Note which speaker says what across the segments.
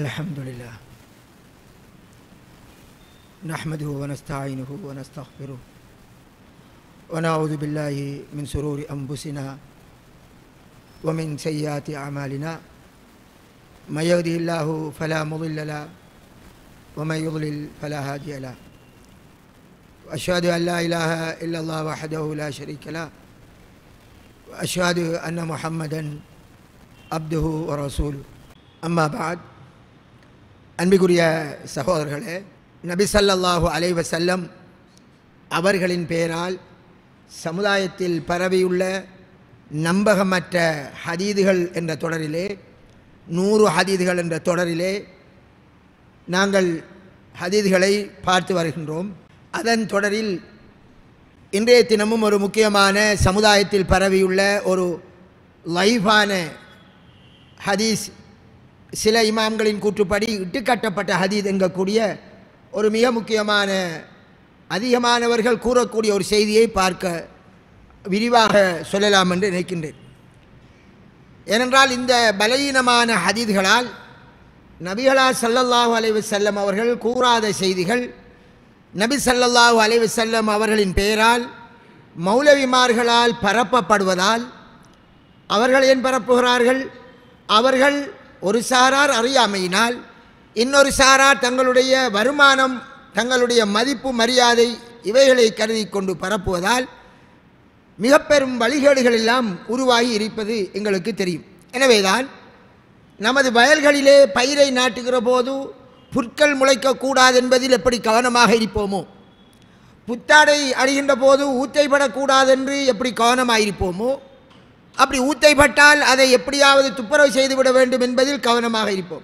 Speaker 1: الحمد لله نحمده ونستعينه ونستغفره ونعوذ بالله من شرور أنفسنا ومن سيئات أعمالنا من يهده الله فلا مضل له ومن يضلل فلا هادي له وأشهد أن لا إله إلا الله وحده لا شريك له وأشهد أن محمدا عبده ورسوله أما بعد அன்பிற்குரிய சகோதரர்களே, நபி ஸல்லல்லாஹு அலைஹி வஸல்லம் அவர்களின் பெயரால் சமுதாயத்தில் பரவியுள்ள நம்பகமற்ற ஹதீதுகள் என்ற தொடரிலே 100 ஹதீதுகள் என்ற தொடரிலே நாங்கள் ஹதீதுகளை பார்த்து வருகின்றோம். அதன் தொடரில் இன்றைய தினமும் ஒரு முக்கியமான சமுதாயத்தில் பரவியுள்ள ஒரு லைஃபான ஹதீஸ், சில இமாம்களின் கூற்றுப்படி இட்டுக்கட்டப்பட்ட ஹதீஸ் என்கக்கூடிய ஒரு மிக முக்கியமான அதிகமானவர்கள் கூறக்கூடிய ஒரு செய்தியை பார்க்க விரிவாக சொல்லலாம் என்று நினைக்கின்றேன். ஏனென்றால் இந்த பலவீனமான ஹதீஸ்களால் நபிகளார் ஸல்லல்லாஹு அலைஹி வஸல்லம் அவர்கள் கூறாத செய்திகள், நபி ஸல்லல்லாஹு அலைஹி வஸல்லம் அவர்களின் பெயரால் மௌலவிமார்களால் பரப்பப்படுவதால் அவர்கள் ஏன் பரப்புகிறார்கள்? அவர்கள் ஒரு சாரார் அறியாமையினால், இன்னொரு சாரார் தங்களுடைய வருமானம், தங்களுடைய மதிப்பு மரியாதை இவைகளை கருதி கொண்டு பரப்புவதால் மிக பெரும் வழிகேடுகள் எல்லாம் உருவாகி இருப்பது எங்களுக்கு தெரியும். எனவேதான் நமது வயல்களிலே பயிரை நாட்டுகிற போது புற்கள் முளைக்கக்கூடாது என்பதில் எப்படி கவனமாக இருப்போமோ, புத்தாடை அணிகின்ற போது ஊத்தைப்படக்கூடாது என்று எப்படி கவனமாக இருப்போமோ, அப்படி ஊத்தைப்பட்டால் அதை எப்படியாவது துப்புரவு செய்துவிட வேண்டும் என்பதில் கவனமாக இருப்போம்.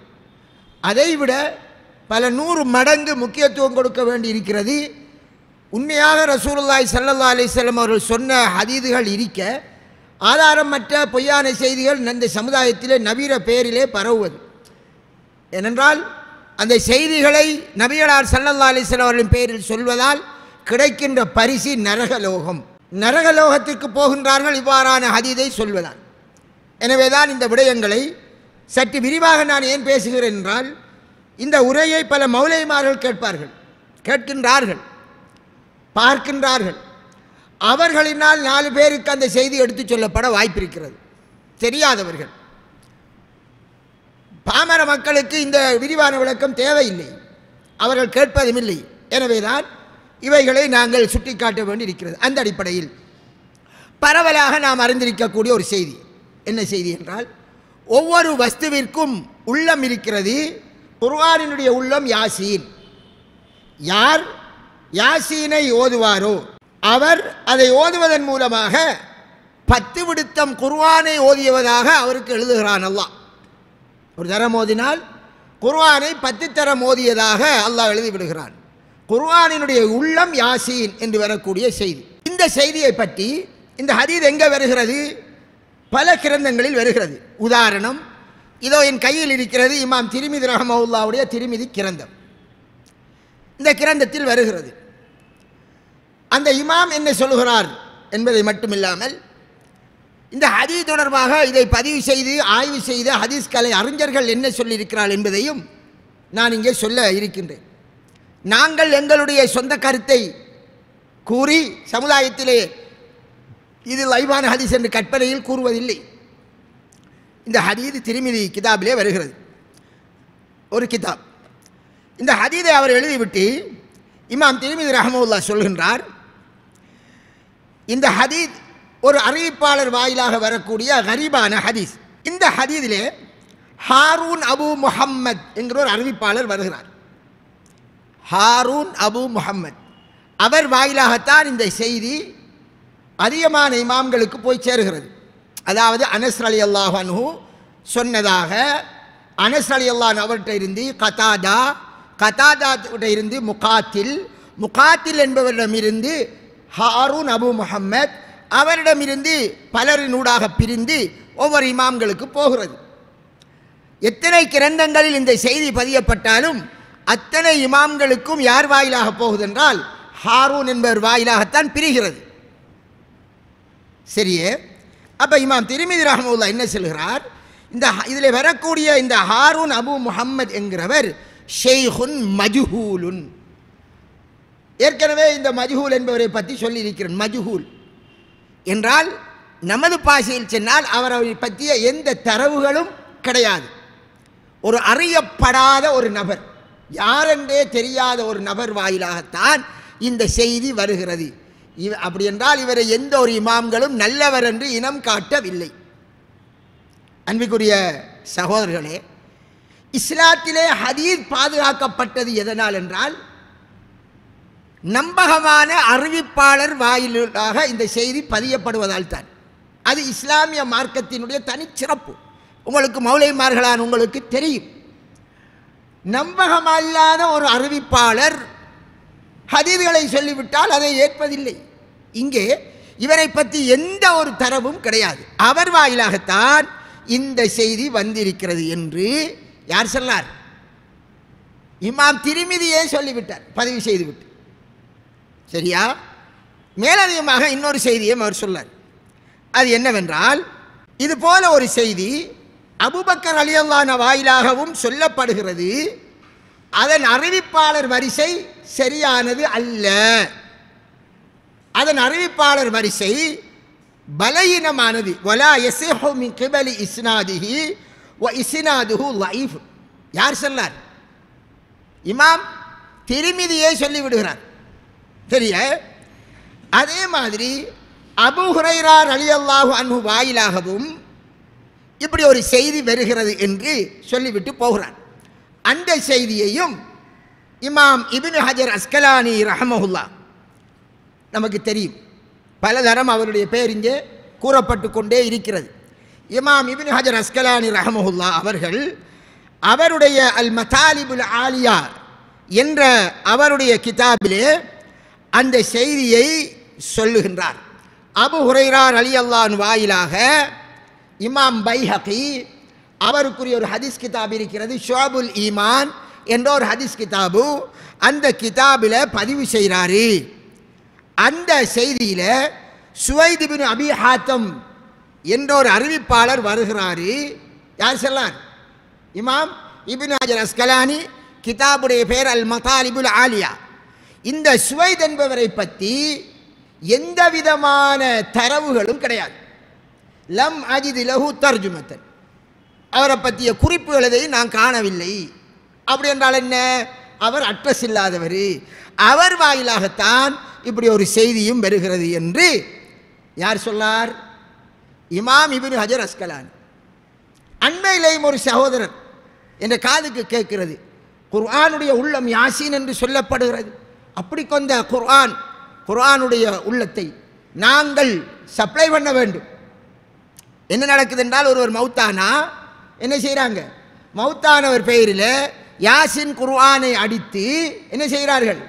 Speaker 1: அதைவிட பல 100 மடங்கு முக்கியத்துவம் கொடுக்க வேண்டி இருக்கிறது. உண்மையாக ரசூலுல்லாஹி ஸல்லல்லாஹு அலைஹி வஸல்லம் அவர்கள் சொன்ன ஹதீதுகள் இருக்க ஆதாரமற்ற பொய்யான செய்திகள் இந்த சமுதாயத்திலே நபிர பெயரிலே பரவுவது. ஏனென்றால் அந்த செய்திகளை நபிகளார் ஸல்லல்லாஹு அலைஹி வஸல்லம் அவர்களின் பெயரில் சொல்வதால் கிடைக்கின்ற பரிசு நரகலோகம். நரகலோகத்திற்கு போகின்றார்கள் இவ்வாறான ஹதீதை சொல்வதால். எனவேதான் இந்த விடயங்களை சற்று விரிவாக நான் ஏன் பேசுகிறேன் என்றால், இந்த உரையை பல மௌலைமார்கள் கேட்கின்றார்கள், பார்க்கின்றார்கள். அவர்களினால் 4 பேருக்கு அந்த செய்தி எடுத்துச் சொல்லப்பட வாய்ப்பிருக்கிறது. தெரியாதவர்கள், பாமர மக்களுக்கு இந்த விரிவான விளக்கம் தேவையில்லை, அவர்கள் கேட்பதும் இல்லை. எனவேதான் இவைகளை நாங்கள் சுட்டிக்காட்ட வேண்டி இருக்கிறது. அந்த அடிப்படையில் பரவலாக நாம் அறிந்திருக்கக்கூடிய ஒரு செய்தி என்ன செய்தி என்றால், ஒவ்வொரு வஸ்துவிற்கும் உள்ளம் இருக்கிறது. குர்ஆனினுடைய உள்ளம் யாசீன். யார் யாசீனை ஓதுவாரோ அவர் அதை ஓதுவதன் மூலமாக 10 விடுத்தம் குர்ஆனை ஓதியவதாக அவருக்கு எழுதுகிறான் அல்லாஹ். ஒரு தரம் ஓதினால் குர்ஆனை 10 தரம் ஓதியதாக அல்லாஹ் எழுதிவிடுகிறான். குர்ஆனினுடைய உள்ளம் யாசீன் என்று வரக்கூடிய செய்தி. இந்த செய்தியை பற்றி இந்த ஹதீஸ் எங்கே வருகிறது? பல கிரந்தங்களில் வருகிறது. உதாரணம், இதோ என் கையில் இருக்கிறது இமாம் திர்மிதி ரஹ்மத்துல்லாஹுடைய திர்மிதி கிரந்தம். இந்த கிரந்தத்தில் வருகிறது. அந்த இமாம் என்ன சொல்கிறார் என்பதை மட்டுமில்லாமல் இந்த ஹதீஸ் தொடர்பாக இதை பதிவு செய்து ஆய்வு செய்த ஹதீஸ் கலை அறிஞர்கள் என்ன சொல்லியிருக்கிறார்கள் என்பதையும் நான் இங்கே சொல்ல இருக்கின்றேன். நாங்கள் எங்களுடைய சொந்த கருத்தை கூறி சமுதாயத்திலே இது லைவான ஹதீஸ் என்று கற்பனையில் கூறுவதில்லை. இந்த ஹதீஸ் திர்மிதி கிதாபிலே வருகிறது, ஒரு கிதாப். இந்த ஹதீஸை அவர் எழுதிவிட்டு இமாம் திர்மிதி ரஹ்மத்துல்லாஹ் சொல்கின்றார், இந்த ஹதீஸ் ஒரு அறிவிப்பாளர் வாயிலாக வரக்கூடிய கரீபான ஹதீஸ். இந்த ஹதீஸிலே ஹாரூன் அபு முஹம்மத் என்கிற ஒரு அறிவிப்பாளர் வருகிறார். ஹாரூன் அபு முஹம்மத் அவர் வாயிலாகத்தான் இந்த செய்தி அதிகமான இமாம்களுக்கு போய் சேருகிறது. அதாவது அனஸ் ரலியல்லாஹு அன்ஹு சொன்னதாக, அனஸ் ரலியல்லாஹு அன்ஹு அவர்கிட்ட இருந்து கதாதாட்ட இருந்து முகாத்தில் என்பவரிடமிருந்து ஹாரூன் அபு முஹம்மத் அவரிடமிருந்து பலரினூடாக பிரிந்து ஒவ்வொரு இமாம்களுக்கு போகிறது. எத்தனை கிரந்தங்களில் இந்த செய்தி பதியப்பட்டாலும் அத்தனை இமாம்களுக்கும் யார் வாயிலாக போகுதென்றால் ஹாரூன் என்பவர் வாயிலாகத்தான் பிரிகிறது. சரியே? அப்போ இமாம் திர்மிதி ரஹ்மத்துல்லாஹ் என்ன சொல்கிறார்? இந்த இதில் வரக்கூடிய இந்த ஹாரூன் அபு முஹம்மத் என்கிறவர் ஷெய்ஹுன் மஜ்ஹூலுன். ஏற்கனவே இந்த மஜ்ஹூல் என்பவரை பற்றி சொல்லியிருக்கிறேன். மஜ்ஹூல் என்றால் நமது பாஷையில் சொன்னால் அவரை பற்றிய எந்த தரவுகளும் கிடையாது. ஒரு அறியப்படாத ஒரு நபர், யாரென்றே தெரியாத ஒரு நபர் வாயிலாகத்தான் இந்த செய்தி வருகிறது. அப்படி என்றால் இவரை எந்த ஒரு இமாம்களும் நல்லவர் என்று இனம் காட்டவில்லை. அன்பிற்குரிய சகோதரர்களே, இஸ்லாத்திலே ஹதீஸ் பாதுகாக்கப்பட்டது எதனால் என்றால் நம்பகமான அறிவிப்பாளர் வாயிலாக இந்த செய்தி பதியப்படுவதால் தான். அது இஸ்லாமிய மார்க்கத்தினுடைய தனிச்சிறப்பு. உங்களுக்கு மௌலைமார்களான உங்களுக்கு தெரியும், நம்பகமல்லாத ஒரு அறிவிப்பாளர் ஹதீஸ்களை சொல்லிவிட்டால் அதை ஏற்பதில்லை. இங்கே இவரை பற்றி எந்த ஒரு தரவும் கிடையாது. அவர் வாயிலாகத்தான் இந்த செய்தி வந்திருக்கிறது என்று யார் சொன்னார்? இமாம் திரிமிதியே சொல்லிவிட்டார், பதிவு செய்துவிட்டு. சரியா? மேலதிகமாக இன்னொரு செய்தியை அவர் சொன்னார். அது என்னவென்றால், இது போல ஒரு செய்தி அபூபக்கர் ரலியல்லாஹு அன்ஹு வாயிலாகவும் சொல்லப்படுகிறது. அதன் அறிவிப்பாளர் வரிசை சரியானது அல்ல. அதன் அறிவிப்பாளர் வரிசை பலகீனமானது. வலா யஸிஹு மின் கிபலி இஸ்னாதிஹி வ இஸ்னாதுஹு லைஃப். யார் சொன்னார்? இமாம் திரிமிதியே சொல்லிவிடுகிறார். தெரிய அதே மாதிரி அபூ ஹுரைரா ரலியல்லாஹு அன்ஹு வாயிலாகவும் இப்படி ஒரு செய்தி வருகிறது என்று சொல்லிவிட்டு போகிறார். அந்த செய்தியையும் இமாம் இப்னு ஹஜர் அஸ்கலானி ரஹ்மஹுல்லா, நமக்கு தெரியும், பலதரம் அவருடைய பேர் இங்கே கூறப்பட்டு கொண்டே இருக்கிறது. இமாம் இப்னு ஹஜர் அஸ்கலானி ரஹ்மஹுல்லா அவர்கள் அவருடைய அல் மதாலிபுல் ஆலியா என்ற அவருடைய கிதாபிலே அந்த செய்தியை சொல்லுகின்றார். அபூ ஹுரைரா ரலியல்லாஹு அன்ஹு வாயிலாக இமாம் பைஹகி அவருக்குரிய ஒரு ஹதீஸ் கிதாப் இருக்கிறது, ஷுஅபுல் ஈமான் என்ற ஒரு ஹதீஸ் கிதாபு. அந்த கிதாபில் பதிவு செய்கிறாரு. அந்த செய்தியில் சுவைத் இப்னு அபி ஹாத்தம் என்ற ஒரு அறிவிப்பாளர் வருகிறாரு. யார் சொன்னார்? இமாம் இப்னு ஹஜர் அஸ்கலானி, கிதாபுடைய பேர் அல் மதாலிபுல் ஆலியா. இந்த சுவைத் என்பவரை பற்றி எந்த விதமான தரவுகளும் கிடையாது. லம் அஜித் லஹு தர்ஜுமத்தன், அவரை பற்றிய குறிப்புகளை நான் காணவில்லை. அப்படி என்றால் என்ன? அவர் அட்ரஸ் இல்லாதவர். அவர் வாயிலாகத்தான் இப்படி ஒரு செய்தியும் வருகிறது என்று யார் சொன்னார்? இமாம் இப்னு ஹஜர் அஸ்கலானி. அண்மையிலேயும் ஒரு சகோதரர் என்ற காதுக்கு கேட்கிறது, குர்ஆனுடைய உள்ளம் யாசீன் என்று சொல்லப்படுகிறது. அப்படி கொண்ட குர்ஆனுடைய உள்ளத்தை நாங்கள் சப்ளை பண்ண வேண்டும். என்ன நடக்குது என்றால், ஒருவர் மௌத்தானா என்ன செய்கிறாங்க? மௌத்தானவர் பெயரில் யாசின் குர்ஆனை அடித்து என்ன செய்கிறார்கள்?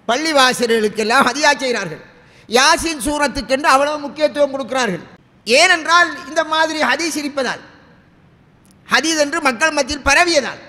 Speaker 1: பள்ளி வாசல்களுக்கெல்லாம் ஹதியா செய்கிறார்கள். யாசின் சூரத்துக்கென்று அவ்வளவு முக்கியத்துவம் கொடுக்கிறார்கள். ஏனென்றால் இந்த மாதிரி ஹதீஸ் இருப்பதால், ஹதீஸ் என்று மக்கள் மத்தியில் பரவியதால்.